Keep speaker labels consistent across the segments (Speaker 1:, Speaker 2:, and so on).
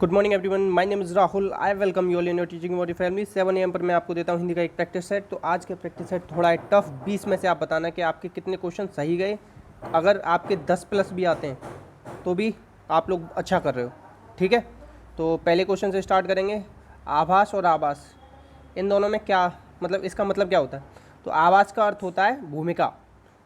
Speaker 1: Good morning everyone, my name is Rahul. I welcome you all in your teaching motive family. 7 AM पर मैं आपको देता हूँ हिंदी का एक प्रैक्टिस सेट। तो आज के प्रैक्टिस सेट थोड़ा है टफ। 20 में से आप बताना कि आपके कितने क्वेश्चन सही गए। अगर आपके 10 प्लस भी आते हैं तो भी आप लोग अच्छा कर रहे हो, ठीक है। तो पहले क्वेश्चन से स्टार्ट करेंगे। आभास और आभास, इन दोनों में क्या मतलब, इसका मतलब क्या होता है? तो आभास का अर्थ होता है भूमिका,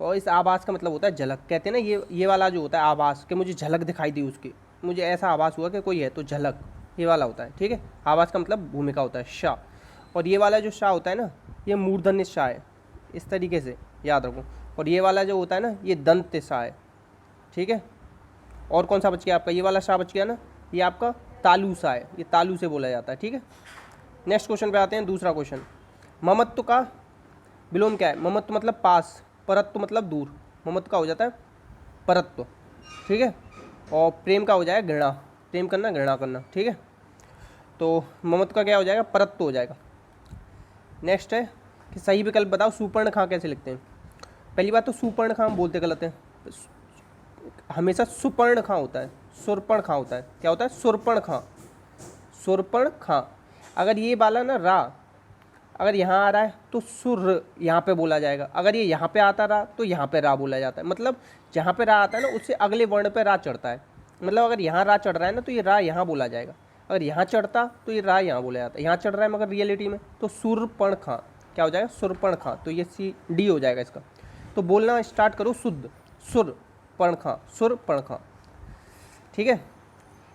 Speaker 1: और इस आभास का मतलब होता है झलक। कहते हैं ना, ये वाला जो होता है आभास, कि मुझे झलक दिखाई दी उसकी, मुझे ऐसा आभास हुआ कि कोई है, तो झलक ये वाला होता है, ठीक है। आभास का मतलब भूमिका होता है शाह। और ये वाला जो शाह होता है ना, ये मूर्धन्य शाह है, इस तरीके से याद रखो। और ये वाला जो होता है ना, ये दंत शाह है, ठीक है। और कौन सा बच गया आपका? ये वाला शाह बच गया ना, ये आपका तालु शाह है, ये तालु से बोला जाता है, ठीक है। नेक्स्ट क्वेश्चन पे आते हैं। दूसरा क्वेश्चन, ममत्व का विलोम क्या है? ममत्व मतलब पास, परत्व मतलब दूर। ममत्व का हो जाता है परत्व, ठीक है। और प्रेम का हो जाएगा घृणा, प्रेम करना घृणा करना, ठीक है। तो ममत्व का क्या हो जाएगा? परत्व हो जाएगा। नेक्स्ट है कि सही विकल्प बताओ, सुपर्णखा कैसे लिखते हैं? पहली बात तो सुपर्णखा हम बोलते गलत है, हमेशा सुपर्णखा होता है, सुरपर्णखा होता है। क्या होता है? सुरपर्णखा, सुरपर्णखा। अगर ये वाला ना रा, अगर यहाँ आ रहा है तो सुर यहाँ पे बोला जाएगा। अगर ये यहाँ पे आता रहा तो यहाँ पे रा बोला जाता है। मतलब जहाँ पे रा आता है ना, उससे अगले वर्ण पे रा चढ़ता है। मतलब अगर यहाँ रा चढ़ रहा है ना, तो ये रा यहाँ बोला जाएगा। अगर यहाँ चढ़ता तो ये रा यहाँ बोला जाता है। यहाँ चढ़ रहा है मगर रियलिटी में, तो सुरपणखा क्या हो जाएगा? सुरपणखा। तो ये डी हो जाएगा इसका। तो बोलना स्टार्ट करो शुद्ध, सुरपणखा, सुरपणखा, ठीक है।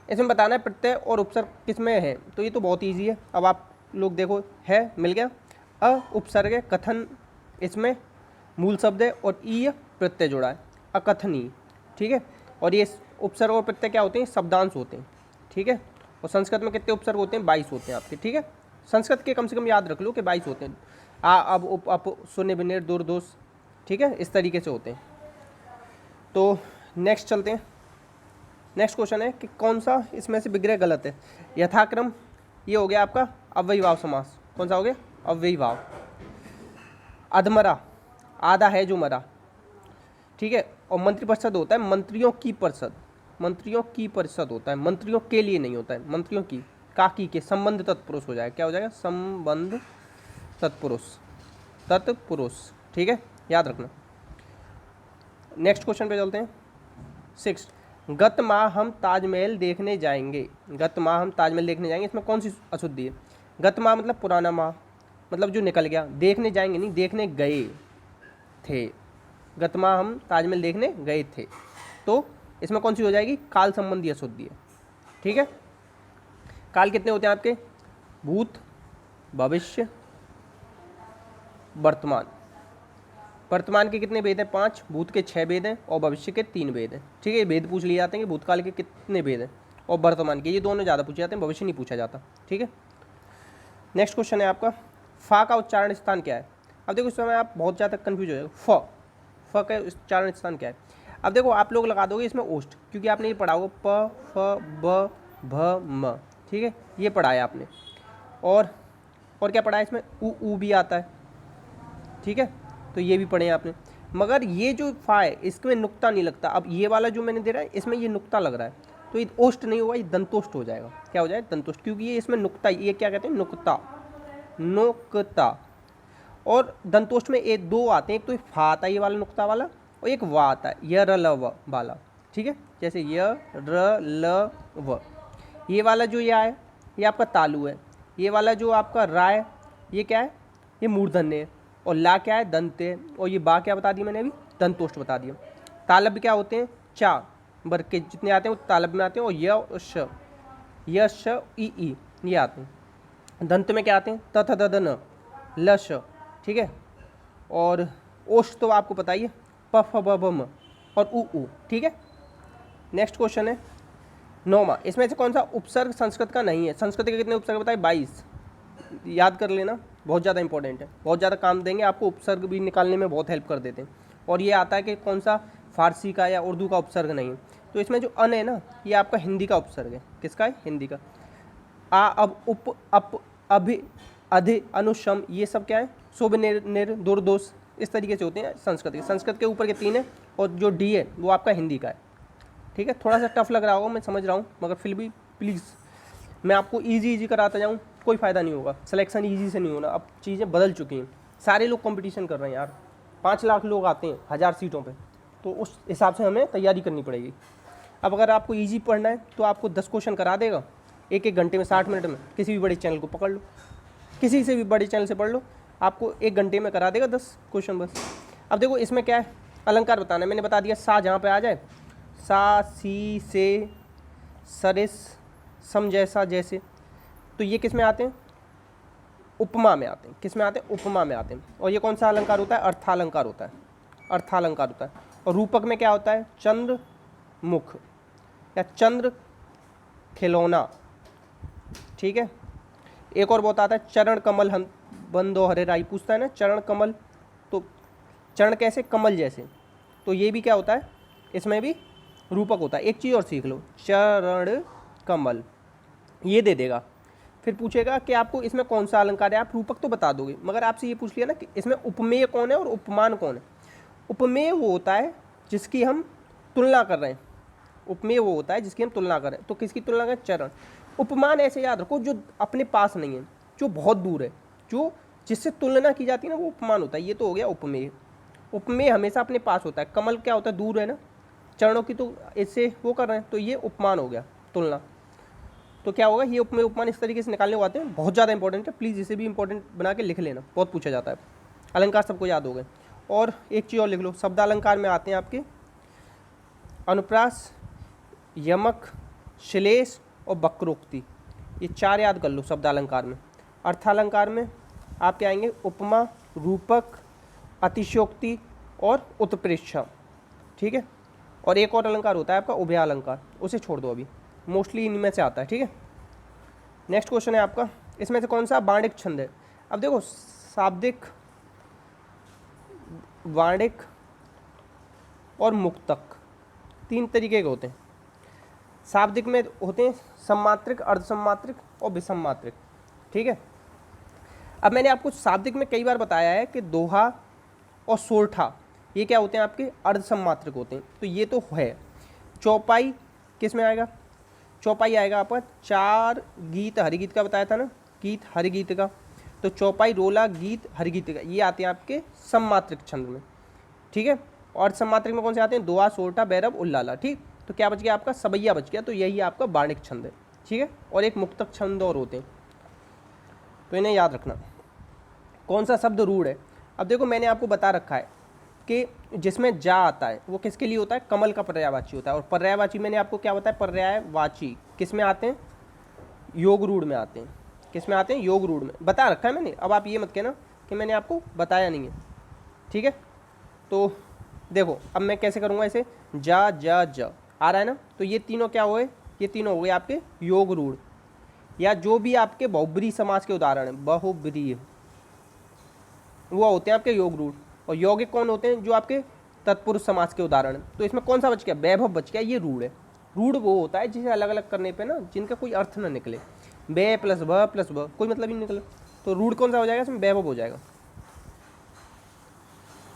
Speaker 1: इसमें बताना है प्रत्यय और उपसर्ग किस में है। तो ये तो बहुत ईजी है। अब आप लोग देखो, है मिल गया। अ उपसर्ग है, कथन इसमें मूल शब्द है, और ई प्रत्यय जुड़ा है, अकथनीय, ठीक है। और ये उपसर्ग और प्रत्यय क्या होते हैं? शब्दांश होते हैं, ठीक है। और संस्कृत में कितने उपसर्ग होते हैं? 22 होते हैं आपके, ठीक है। संस्कृत के कम से कम याद रख लो कि 22 होते हैं। अब उप अप शून्य बिन्ने दूर दोष, ठीक है, इस तरीके से होते हैं। तो नेक्स्ट चलते हैं। नेक्स्ट क्वेश्चन है कि कौन सा इसमें से विग्रह गलत है? यथाक्रम, ये हो गया आपका अव्ययीभाव समास। कौन सा हो गया? अव्ययीभाव। अधमरा, आधा है जो मरा, ठीक है। और मंत्रिपरिषद होता है मंत्रियों की परिषद, मंत्रियों की परिषद होता है, मंत्रियों के लिए नहीं होता है, मंत्रियों की। काकी के संबंध तत्पुरुष हो जाएगा। क्या हो जाएगा? संबंध तत्पुरुष, तत्पुरुष, ठीक है, याद रखना। नेक्स्ट क्वेश्चन पे चलते हैं। 6, गत माह हम ताजमहल देखने जाएंगे। गत माह हम ताजमहल देखने जाएंगे, इसमें कौन सी अशुद्धि है? गत माह मतलब पुराना माह, मतलब जो निकल गया। देखने जाएंगे नहीं, देखने गए थे। गत माह हम ताजमहल देखने गए थे, तो इसमें कौन सी हो जाएगी? काल संबंधी अशुद्धि है, ठीक है। काल कितने होते हैं आपके? भूत, भविष्य, वर्तमान। वर्तमान के कितने भेद हैं? 5, भूत के 6 भेद हैं, और भविष्य के 3 भेद हैं, ठीक है। ये भेद पूछ लिए जाते हैं कि भूतकाल के कितने भेद हैं, और वर्तमान के, ये दोनों ज़्यादा पूछे जाते हैं, भविष्य नहीं पूछा जाता, ठीक है। नेक्स्ट क्वेश्चन है आपका, फा का उच्चारण स्थान क्या है? अब देखो, इस समय आप बहुत ज़्यादा कन्फ्यूज हो जाएगा। फ का उच्चारण स्थान क्या है? अब देखो, आप लोग लगा दोगे इसमें ओष्ठ, क्योंकि आपने ये पढ़ा होगा प, फ, ब, भ, म, ठीक है, ये पढ़ा है आपने। और क्या पढ़ा है इसमें? ऊ भी आता है, ठीक है, तो ये भी पढ़े हैं आपने। मगर ये जो फा है, इसमें नुक्ता नहीं लगता। अब ये वाला जो मैंने दे रहा है, इसमें ये नुक्ता लग रहा है, तो ये ओष्ठ नहीं होगा, ये दंतोष्ठ हो जाएगा। क्या हो जाएगा? दंतोष्ठ, क्योंकि ये इसमें नुक्ता, ये क्या कहते हैं? नुक्ता, नुक्ता। और दंतोष्ठ में एक दो आते हैं, एक तो फा आता है ये वाला नुक्ता वाला, और एक वा आता है, य र ल व वाला, ठीक है। जैसे य र ल व, ये वाला जो या है, ये आपका तालु है। ये वाला जो आपका रा है, ये क्या है? ये मूर्धन्य है। और ला क्या है? दंत है। और ये बा क्या बता दिया मैंने अभी? दंतोष्ठ बता दिया। तालब क्या होते हैं? 4 वर्ग के जितने आते हैं वो तालब में आते हैं। और य और श, य श ई ये आते हैं। दंत में क्या आते हैं? त थ द द न, ल श, ठीक है। और ओष्ठ तो आपको पता ही है, प फ ब भ म और उ, ठीक है। नेक्स्ट क्वेश्चन है 9वां, इसमें से कौन सा उपसर्ग संस्कृत का नहीं है? संस्कृत के कितने उपसर्ग बताए? 22, याद कर लेना, बहुत ज़्यादा इंपॉर्टेंट है, बहुत ज़्यादा काम देंगे आपको। उपसर्ग भी निकालने में बहुत हेल्प कर देते हैं। और ये आता है कि कौन सा फारसी का या उर्दू का उपसर्ग नहीं है। तो इसमें जो अन है ना, ये आपका हिंदी का उपसर्ग है। किसका है? हिंदी का। आ, अब, उप, अप, अभि, अधि, अनुशम, ये सब क्या है? शुभ, निर, दुर्दोष, इस तरीके से होते हैं संस्कृत के। संस्कृत के ऊपर के 3 है, और जो डी है वो आपका हिंदी का है, ठीक है। थोड़ा सा टफ लग रहा होगा, मैं समझ रहा हूँ, मगर फिर भी प्लीज़ मैं आपको ईजी कराता जाऊँ कोई फ़ायदा नहीं होगा, सिलेक्शन ईजी से नहीं होना। अब चीज़ें बदल चुकी हैं, सारे लोग कंपटीशन कर रहे हैं यार, 5 लाख लोग आते हैं 1000 सीटों पे, तो उस हिसाब से हमें तैयारी करनी पड़ेगी। अब अगर आपको ईजी पढ़ना है तो आपको 10 क्वेश्चन करा देगा 1-1 घंटे में, 60 मिनट में। किसी भी बड़े चैनल को पकड़ लो, किसी से भी बड़े चैनल से पढ़ लो, आपको 1 घंटे में करा देगा 10 क्वेश्चन बस। अब देखो इसमें क्या है, अलंकार बताना है। मैंने बता दिया, सा जहाँ पे आ जाए, सा, सी, से, सरिस, सम, जैसा, जैसे, तो ये किस में आते हैं? उपमा में आते हैं। किस में आते हैं? उपमा में आते हैं। और ये कौन सा अलंकार होता है? अर्थालंकार होता है। अर्थालंकार होता है। और रूपक में क्या होता है? चंद्र मुख या चंद्र खिलौना, ठीक है। एक और बहुत आता है, चरण कमल बंदो हरे राई, पूछता है ना चरण कमल, तो चरण कैसे? कमल जैसे, तो ये भी क्या होता है? इसमें भी रूपक होता है। एक चीज़ और सीख लो, चरण कमल, ये दे देगा। फिर पूछेगा कि आपको इसमें कौन सा अलंकार है, आप रूपक तो बता दोगे, मगर आपसे ये पूछ लिया ना कि इसमें उपमेय कौन है और उपमान कौन है। उपमेय वो होता है जिसकी हम तुलना कर रहे हैं, उपमेय वो होता है जिसकी हम तुलना करें। तो किसकी तुलना करें? चरण। उपमान ऐसे याद रखो जो अपने पास नहीं है, जो बहुत दूर है, जो जिससे तुलना की जाती है ना, वो उपमान होता है। ये तो हो गया उपमेय। उपमेय हमेशा अपने पास होता है, कमल क्या होता है? दूर है ना, चरणों की तो इससे वो कर रहे हैं, तो ये उपमान हो गया, तुलना। तो क्या होगा? ये उपमेय उपमान इस तरीके से निकालने को आते हैं, बहुत ज़्यादा इंपॉर्टेंट है, प्लीज़ इसे भी इंपॉर्टेंट बना के लिख लेना, बहुत पूछा जाता है। अलंकार सबको याद हो गए। और एक चीज़ और लिख लो, शब्द अलंकार में आते हैं आपके अनुप्रास, यमक, श्लेष और वक्रोक्ति, ये 4 याद कर लो शब्द अलंकार में। अर्थालंकार में आपके आएंगे उपमा, रूपक, अतिशयोक्ति और उत्प्रेक्षा, ठीक है। और एक और अलंकार होता है आपका उभय अलंकार, उसे छोड़ दो अभी, मोस्टली इनमें से आता है, ठीक है। नेक्स्ट क्वेश्चन है आपका, इसमें से कौन सा बाणिक छंद है? अब देखो, शाब्दिक, वाणिक और मुक्तक, 3 तरीके के होते हैं। शाब्दिक में होते हैं सम्मात्रिक, अर्धसम्मात्रिक और विसम्मात्रिक, ठीक है। अब मैंने आपको शाब्दिक में कई बार बताया है कि दोहा और सोरठा, ये क्या होते हैं? आपके अर्धसम्मात्रिक होते हैं, तो ये तो है। चौपाई किस में आएगा? चौपाई आएगा आपका 4 गीत हरिगीत का बताया था ना, गीत हरिगीत का, तो चौपाई, रोला, गीत, हरिगीत का, ये आते हैं आपके सम्मात्रिक छंद में, ठीक है। और सम्मात्रिक में कौन से आते हैं? दोहा, सोरठा, भैरव, उल्लाला, ठीक। तो क्या बच गया आपका? सबैया बच गया, तो यही आपका बाणिक छंद है, ठीक है। और एक मुक्तक छंद और होते हैं, तो इन्हें याद रखना। कौन सा शब्द रूढ़ है? अब देखो, मैंने आपको बता रखा है कि जिसमें जा आता है वो किसके लिए होता है? कमल का पर्यायवाची होता है। और पर्यायवाची मैंने आपको क्या बताया? पर्यायवाची किस में आते हैं? योग रूढ़ में आते हैं। किस में आते हैं? योग रूढ़ में, बता रखा है मैंने। अब आप ये मत कहना कि मैंने आपको बताया नहीं है, ठीक है। तो देखो, अब मैं कैसे करूँगा इसे, जा, जा, जा आ रहा है ना, तो ये तीनों क्या हुए? ये तीनों हो गए आपके योग रूढ़, या जो भी आपके बहुब्रीहि समास के उदाहरण हैं, बहुब्रीहि, वो होते हैं आपके योग रूढ़। और यौगिक कौन होते हैं? जो आपके तत्पुरुष समास के उदाहरण हैं। तो इसमें कौन सा बच गया? वैभव बच गया, ये रूढ़ है। रूढ़ वो होता है जिसे अलग अलग करने पे ना, जिनका कोई अर्थ ना निकले, वे प्लस व प्लस व, कोई मतलब ही नहीं निकले, तो रूढ़ कौन सा हो जाएगा? इसमें वैभव हो जाएगा।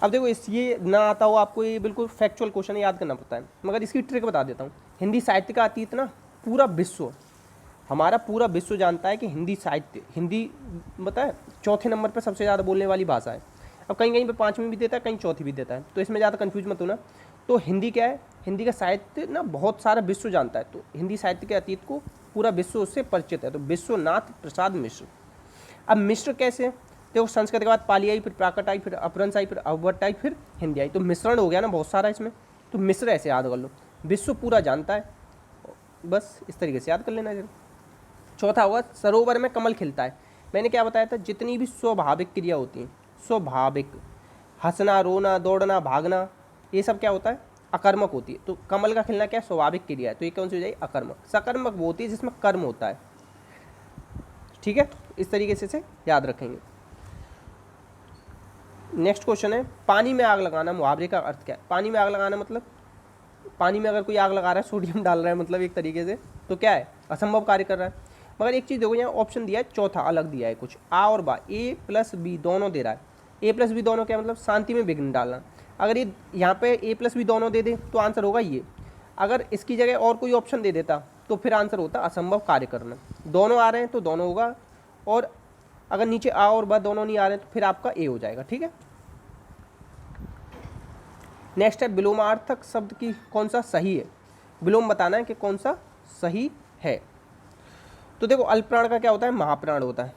Speaker 1: अब देखो, इस ये ना आता हो आपको, ये बिल्कुल फैक्चुअल क्वेश्चन याद करना पड़ता है, मगर इसकी ट्रिक बता देता हूँ। हिंदी साहित्य का अतीत ना, पूरा विश्व, हमारा पूरा विश्व जानता है कि हिंदी साहित्य, हिंदी पता है 4थे नंबर पर सबसे ज़्यादा बोलने वाली भाषा है। अब कहीं कहीं पे 5वीं भी देता है, कहीं 4थी भी देता है, तो इसमें ज़्यादा कंफ्यूज मत होना। तो हिंदी क्या है? हिंदी का साहित्य ना बहुत सारा विश्व जानता है, तो हिंदी साहित्य के अतीत को पूरा विश्व उससे परिचित है। तो विश्वनाथ प्रसाद मिश्र। अब मिश्र कैसे? देखो, संस्कृत के बाद पाली आई, फिर प्राकृत आई, फिर अपभ्रंश आई, फिर अवभट्ट आई, फिर हिंदी आई, तो मिश्रण हो गया ना बहुत सारा इसमें। तो मिश्र ऐसे याद कर लो, विश्व पूरा जानता है, बस इस तरीके से याद कर लेना जरा। चौथा होगा सरोवर में कमल खिलता है। मैंने क्या बताया था? जितनी भी स्वाभाविक क्रिया होती हैं, स्वाभाविक, हंसना, रोना, दौड़ना, भागना, ये सब क्या होता है? अकर्मक होती है। तो कमल का खिलना क्या है? स्वाभाविक क्रिया है, तो ये कौन सी हो जाएगी? अकर्मक। सकर्मक वो होती है जिसमें कर्म होता है, ठीक है। इस तरीके से इसे याद रखेंगे। नेक्स्ट क्वेश्चन है, पानी में आग लगाना, मुहावरे का अर्थ क्या है? पानी में आग लगाना मतलब, पानी में अगर कोई आग लगा रहा है, सोडियम डाल रहा है मतलब एक तरीके से, तो क्या है? असंभव कार्य कर रहा है। मगर एक चीज़ देखो, यहाँ ऑप्शन दिया है चौथा, अलग दिया है कुछ, आ और बा, ए प्लस बी दोनों दे रहा है। ए प्लस बी दोनों क्या मतलब? शांति में विघ्न डालना। अगर ये यहाँ पे ए प्लस बी दोनों दे दे तो आंसर होगा ये। अगर इसकी जगह और कोई ऑप्शन दे देता तो फिर आंसर होता है असंभव कार्य करना। दोनों आ रहे हैं तो दोनों होगा, और अगर नीचे आ और ब दोनों नहीं आ रहे हैं तो फिर आपका ए हो जाएगा। ठीक है, नेक्स्ट है विलोमार्थक शब्द की कौन सा सही है। विलोम बताना है कि कौन सा सही है। तो देखो अल्पप्राण का क्या होता है, महाप्राण होता है।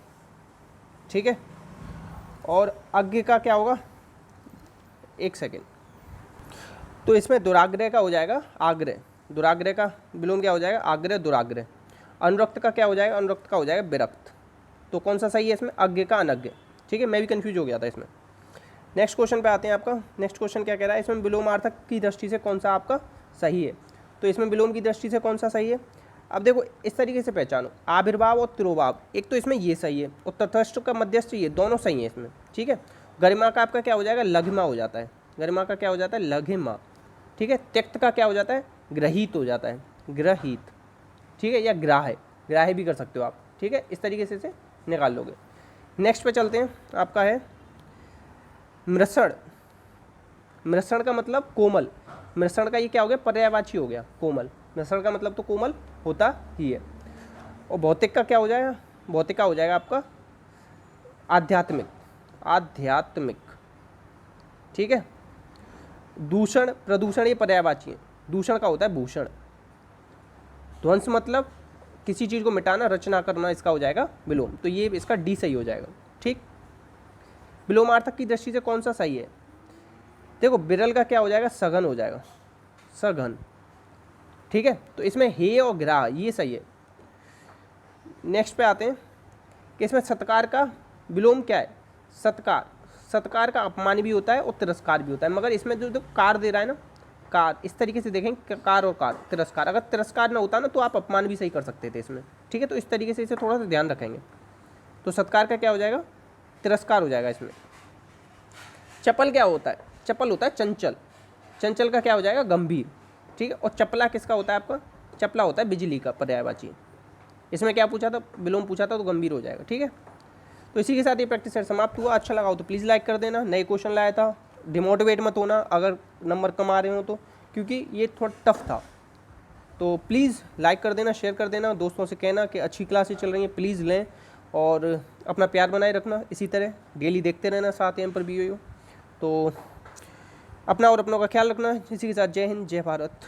Speaker 1: ठीक है, और अज्ञ का क्या होगा, एक सेकेंड, तो इसमें दुराग्रह का हो जाएगा आग्रह। दुराग्रह का विलोम क्या हो जाएगा, आग्रह दुराग्रह। अनुरक्त का क्या हो जाएगा, अनुरक्त का हो जाएगा विरक्त। तो कौन सा सही है इसमें, अज्ञ का अनज्ञ। ठीक है, मैं भी कंफ्यूज हो गया था इसमें। नेक्स्ट क्वेश्चन पे आते हैं। आपका नेक्स्ट क्वेश्चन क्या कह रहा है, इसमें विलोमार्थक की दृष्टि से कौन सा आपका सही है। तो इसमें विलोम की दृष्टि से कौन सा सही है। अब देखो इस तरीके से पहचानो, आविर्भाव और तिरोभाव, एक तो इसमें ये सही है और तटस्थ का मध्यस्थ ये दोनों सही है इसमें। ठीक है, गरिमा का आपका क्या हो जाएगा, लघिमा हो जाता है। गरिमा का क्या हो जाता है, लघिमा। ठीक है, त्यक्त का क्या हो जाता है, ग्रहित हो जाता है, ग्रहित। ठीक है, या ग्राह्य, ग्राह्य भी कर सकते हो आप। ठीक है, इस तरीके से निकाल लोगे। नेक्स्ट पे चलते हैं, आपका है मृषण। मृषण का मतलब कोमल। मृषण का ये क्या हो गया, पर्यायवाची हो गया, कोमल। मृषण का मतलब तो कोमल होता ही है। और भौतिक का क्या हो जाएगा, भौतिक का हो जाएगा आपका आध्यात्मिक, आध्यात्मिक। ठीक है, दूषण प्रदूषण ये पर्यायवाची है। दूषण का होता है भूषण। ध्वंस मतलब किसी चीज़ को मिटाना, रचना करना, इसका हो जाएगा विलोम। तो ये इसका डी सही हो जाएगा। ठीक, विलोमार्थक की दृष्टि से कौन सा सही है, देखो विरल का क्या हो जाएगा, सघन हो जाएगा, सघन। ठीक है, तो इसमें हे और ग्राह ये सही है। नेक्स्ट पे आते हैं कि इसमें सत्कार का विलोम क्या है, सत्कार। सत्कार का अपमान भी होता है और तिरस्कार भी होता है, मगर इसमें जो कार दे रहा है ना, कार, इस तरीके से देखेंगे कार और कार, तिरस्कार। अगर तिरस्कार ना होता ना तो आप अपमान भी सही कर सकते थे इसमें। ठीक है, तो इस तरीके से इसे थोड़ा सा ध्यान रखेंगे। तो सत्कार का क्या हो जाएगा, तिरस्कार हो जाएगा इसमें। चपल क्या होता है, चपल होता है चंचल। चंचल का क्या हो जाएगा, गंभीर। ठीक है, और चपला किसका होता है आपका, चपला होता है बिजली का, पर्यायवाची। इसमें क्या पूछा था, विलोम पूछा था, तो गंभीर हो जाएगा। ठीक है, तो इसी के साथ ये प्रैक्टिस सेट समाप्त हुआ। अच्छा लगा हो तो प्लीज़ लाइक कर देना। नए क्वेश्चन लाया था, डिमोटिवेट मत होना अगर नंबर कम आ रहे हो तो, क्योंकि ये थोड़ा टफ था। तो प्लीज़ लाइक कर देना, शेयर कर देना, दोस्तों से कहना कि अच्छी क्लासेस चल रही हैं, प्लीज़ लें, और अपना प्यार बनाए रखना। इसी तरह डेली देखते रहना 7 AM पर वीडियो। तो अपना और अपनों का ख्याल रखना। इसी के साथ जय हिंद, जय भारत।